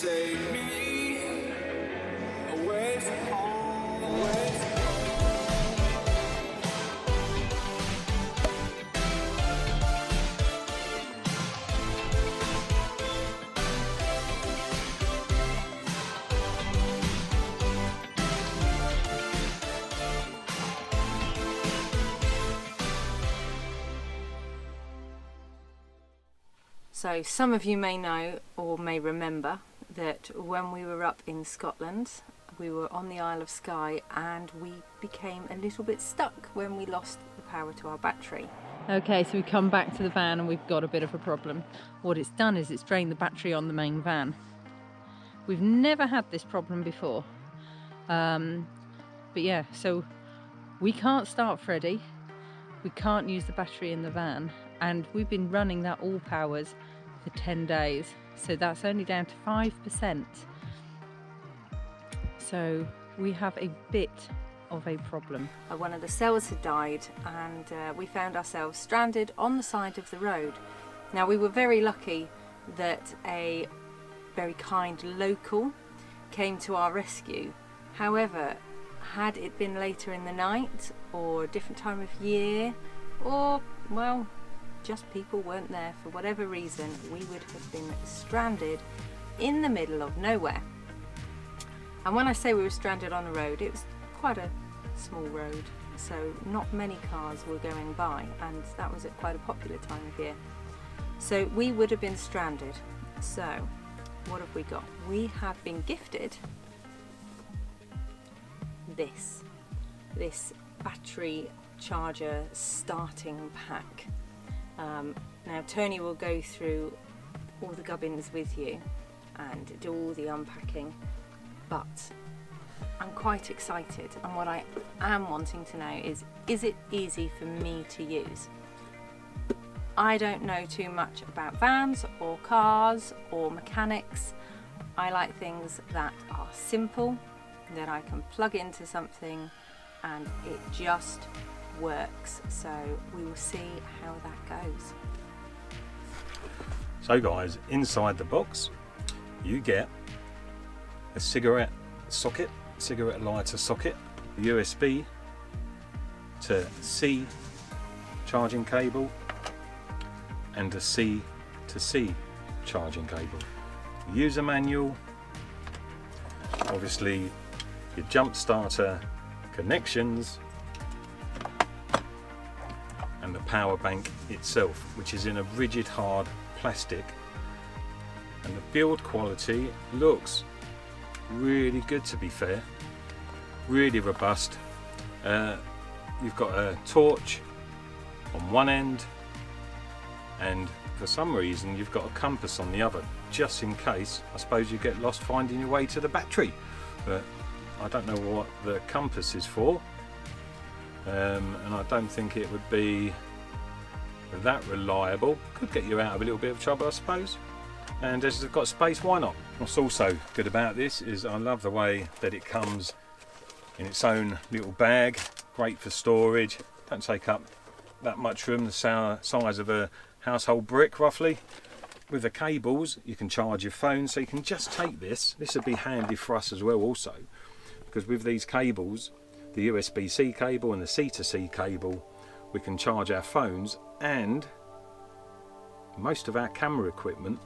Take me away from home, away from So some of you may know or may remember that when we were up in Scotland, we were on the Isle of Skye and we became a little bit stuck when we lost the power to our battery. Okay, so we come back to the van and we've got a bit of a problem. What it's done is it's drained the battery on the main van. We've never had this problem before. But yeah, so we can't start Freddie. We can't use the battery in the van, and we've been running that all powers for 10 days, so that's only down to 5%. So we have a bit of a problem. One of the cells had died and we found ourselves stranded on the side of the road. Now we were very lucky that a very kind local came to our rescue. However, had it been later in the night or a different time of year, or well, just people weren't there for whatever reason, we would have been stranded in the middle of nowhere. And when I say we were stranded on a road, it was quite a small road, so not many cars were going by, and that was at quite a popular time of year. So we would have been stranded. So what have we got? We have been gifted this battery charger starting pack. Now Tony will go through all the gubbins with you and do all the unpacking, but I'm quite excited, and what I am wanting to know is it easy for me to use? I don't know too much about vans or cars or mechanics. I like things that are simple, that I can plug into something and it just works. So we will see how that goes. So guys, inside the box you get a cigarette lighter socket, USB to C charging cable and a C to C charging cable, user manual, obviously your jump starter connections, and the power bank itself, which is in a rigid hard plastic, and the build quality looks really good, to be fair, really robust. You've got a torch on one end, and for some reason you've got a compass on the other, just in case, I suppose, you get lost finding your way to the battery. But I don't know what the compass is for, and I don't think it would be that reliable. Could get you out of a little bit of trouble, I suppose. And as it's got space, why not? What's also good about this is I love the way that it comes in its own little bag, great for storage, don't take up that much room, the size of a household brick roughly. With the cables you can charge your phone, so you can just take this would be handy for us as well also, because with these cables, the USB-C cable and the C to C cable, we can charge our phones and most of our camera equipment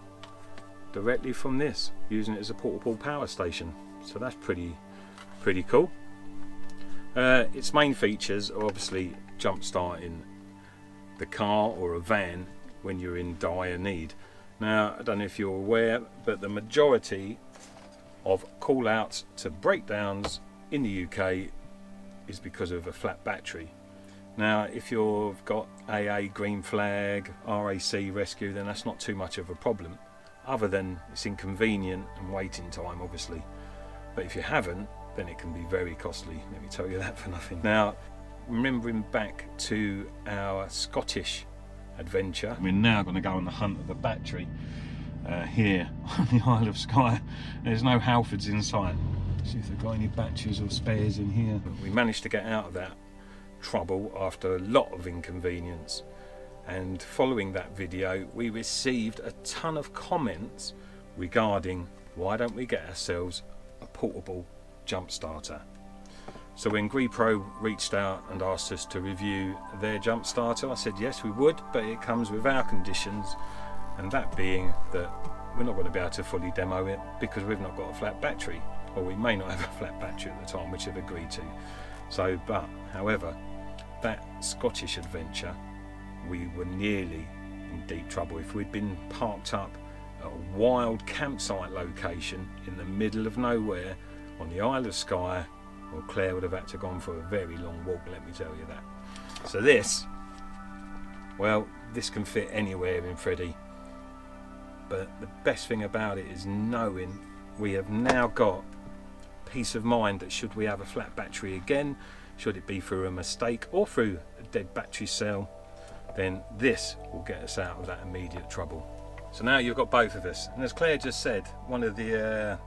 directly from this, using it as a portable power station. So that's pretty cool. Its main features are obviously jump starting the car or a van when you're in dire need. Now, I don't know if you're aware, but the majority of call outs to breakdowns in the UK is because of a flat battery. Now, if you've got AA, green flag, RAC rescue, then that's not too much of a problem, other than it's inconvenient and waiting time obviously. But if you haven't, then it can be very costly, let me tell you that for nothing. Now, remembering back to our Scottish adventure, we're now going to go on the hunt of the battery here on the Isle of Skye. There's no Halfords in sight. See if they've got any batteries or spares in here. We managed to get out of that trouble after a lot of inconvenience, and following that video we received a ton of comments regarding why don't we get ourselves a portable jump starter? So when Grepro reached out and asked us to review their jump starter, I said yes we would, but it comes with our conditions, and that being that we're not going to be able to fully demo it because we've not got a flat battery, or we may not have a flat battery at the time, which I've agreed to. So, but however, that Scottish adventure, we were nearly in deep trouble. If we'd been parked up at a wild campsite location in the middle of nowhere on the Isle of Skye, well, Claire would have had to gone for a very long walk, let me tell you that. So this, well, this can fit anywhere in Freddie, but the best thing about it is knowing we have now got peace of mind that should we have a flat battery again, should it be through a mistake or through a dead battery cell, then this will get us out of that immediate trouble. So now you've got both of us, and as Claire just said, one of the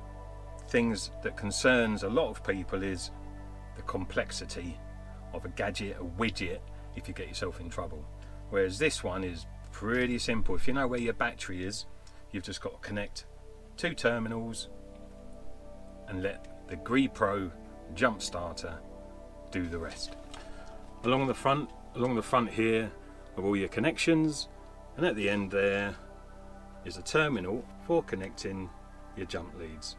things that concerns a lot of people is the complexity of a gadget, a widget, if you get yourself in trouble. Whereas this one is pretty simple. If you know where your battery is, you've just got to connect 2 terminals and let the Grepro jump starter do the rest. Along the front here are all your connections, and at the end there is a terminal for connecting your jump leads.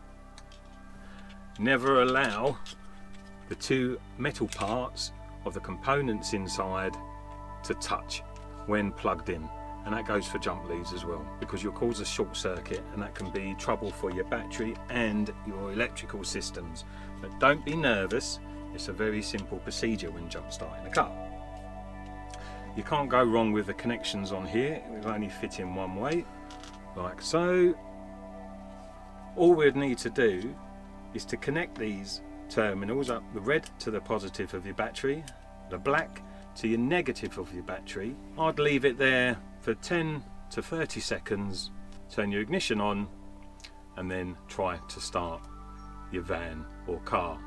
Never allow the 2 metal parts of the components inside to touch when plugged in, and that goes for jump leads as well, because you'll cause a short circuit and that can be trouble for your battery and your electrical systems. But don't be nervous, it's a very simple procedure when jump starting a car. You can't go wrong with the connections on here, it will only fit in one way, like so. All we'd need to do is to connect these terminals up, the red to the positive of your battery, the black to your negative of your battery. I'd leave it there for 10 to 30 seconds, turn your ignition on, and then try to start your van or car,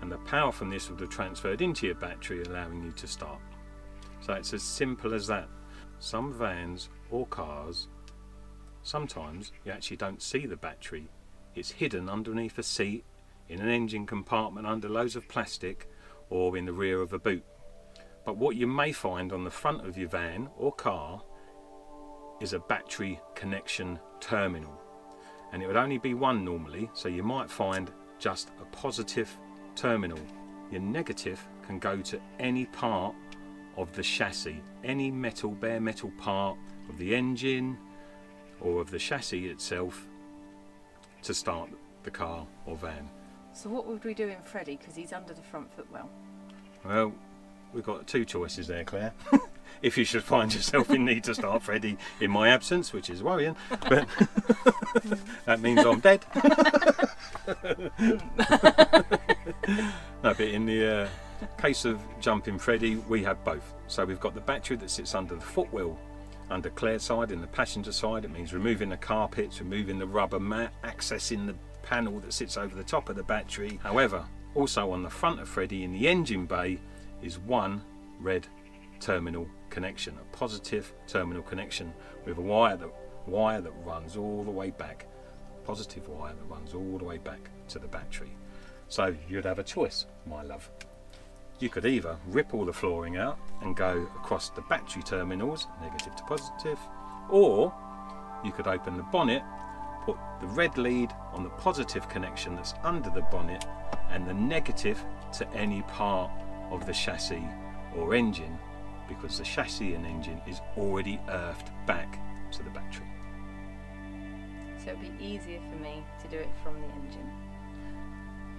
and the power from this would have transferred into your battery, allowing you to start. So it's as simple as that. Some vans or cars, sometimes you actually don't see the battery. It's hidden underneath a seat, in an engine compartment under loads of plastic, or in the rear of a boot. But what you may find on the front of your van or car is a battery connection terminal, and it would only be one normally, so you might find just a positive terminal. Your negative can go to any part of the chassis, any metal, bare metal part of the engine or of the chassis itself, to start the car or van. So what would we do in Freddie, because he's under the front footwell? Well, we've got 2 choices there, Claire. If you should find yourself in need to start Freddie in my absence, which is worrying, but that means I'm dead. No, but in the case of jumping Freddie, we have both. So we've got the battery that sits under the footwell, under Claire's side, in the passenger side. It means removing the carpets, removing the rubber mat, accessing the panel that sits over the top of the battery. However, also on the front of Freddie in the engine bay is one red terminal connection, a positive terminal connection with a wire that runs all the way back, positive wire that runs all the way back to the battery. So you'd have a choice, my love. You could either rip all the flooring out and go across the battery terminals, negative to positive, or you could open the bonnet, put the red lead on the positive connection that's under the bonnet, and the negative to any part of the chassis or engine, because the chassis and engine is already earthed back to the battery. So it'd be easier for me to do it from the engine.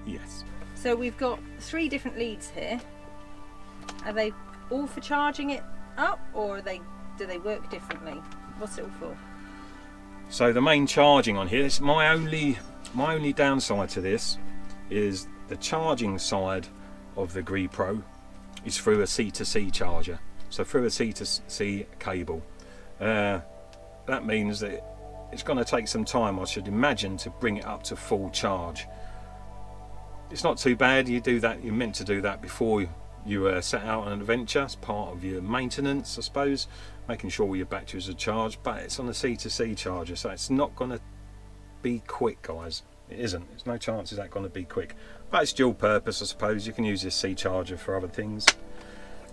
Yes. So we've got 3 different leads here. Are they all for charging it up, or do they work differently? What's it all for? So the main charging on here is my only downside to this is the charging side of the Grepro is through a C2C charger, so through a C2C cable. That means that it's going to take some time, I should imagine, to bring it up to full charge. It's not too bad. You do that, you're meant to do that before you set out on an adventure. It's part of your maintenance, I suppose, making sure all your batteries are charged, but it's on a C2C charger, so it's not going to be quick, guys. It isn't. There's no chance of that going to be quick. But it's dual purpose, I suppose. You can use this C charger for other things.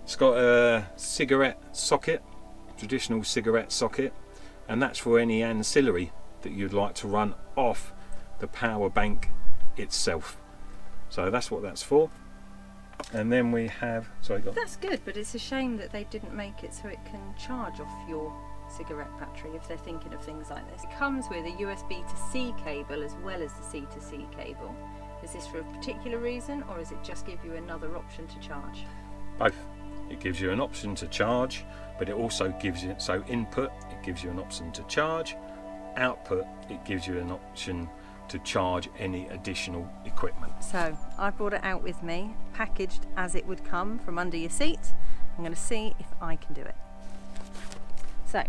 It's got a cigarette socket, traditional cigarette socket, and that's for any ancillary that you'd like to run off the power bank itself. So that's what that's for. And then we have, sorry, go on. That's good, but it's a shame that they didn't make it so it can charge off your cigarette battery if they're thinking of things like this. It comes with a USB to C cable as well as the C to C cable. Is this for a particular reason, or is it just give you another option to charge? Both. It gives you an option to charge, but it also gives you, so input, it gives you an option to charge. Output, it gives you an option to charge any additional equipment. So I brought it out with me, packaged as it would come from under your seat. I'm going to see if I can do it. So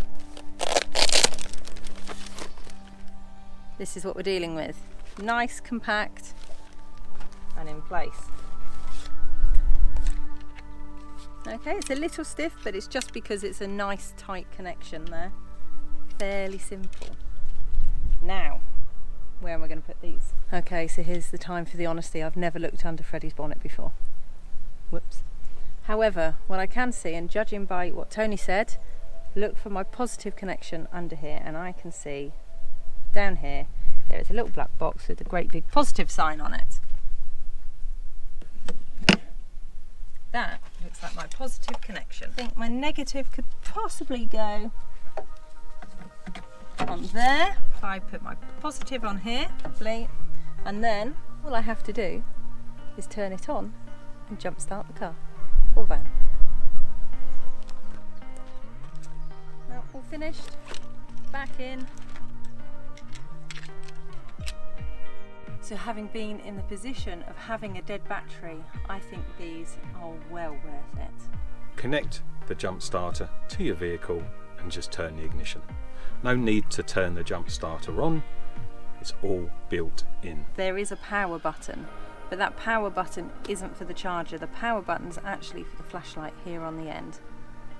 this is what we're dealing with. Nice, compact, and in place. Okay, it's a little stiff, but it's just because it's a nice tight connection there. Fairly simple. Now, where am I going to put these? Okay, so here's the time for the honesty. I've never looked under Freddie's bonnet before. Whoops. However, what I can see, and judging by what Tony said, look for my positive connection under here, and I can see down here there is a little black box with a great big positive sign on it. That looks like my positive connection. I think my negative could possibly go on there. If I put my positive on here, lovely, and then all I have to do is turn it on and jump start the car or van. Now all finished, back in. So having been in the position of having a dead battery, I think these are well worth it. Connect the jump starter to your vehicle and just turn the ignition. No need to turn the jump starter on, it's all built in. There is a power button, but that power button isn't for the charger. The power button's actually for the flashlight here on the end.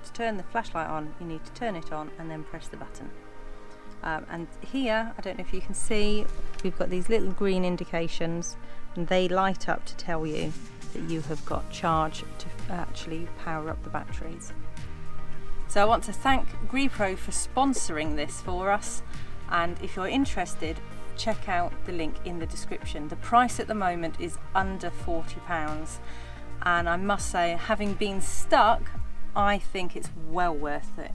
To turn the flashlight on, you need to turn it on and then press the button. And here, I don't know if you can see, we've got these little green indications, and they light up to tell you that you have got charge to actually power up the batteries. So I want to thank Grepro for sponsoring this for us, and if you're interested, check out the link in the description. The price at the moment is under £40, and I must say, having been stuck, I think it's well worth it.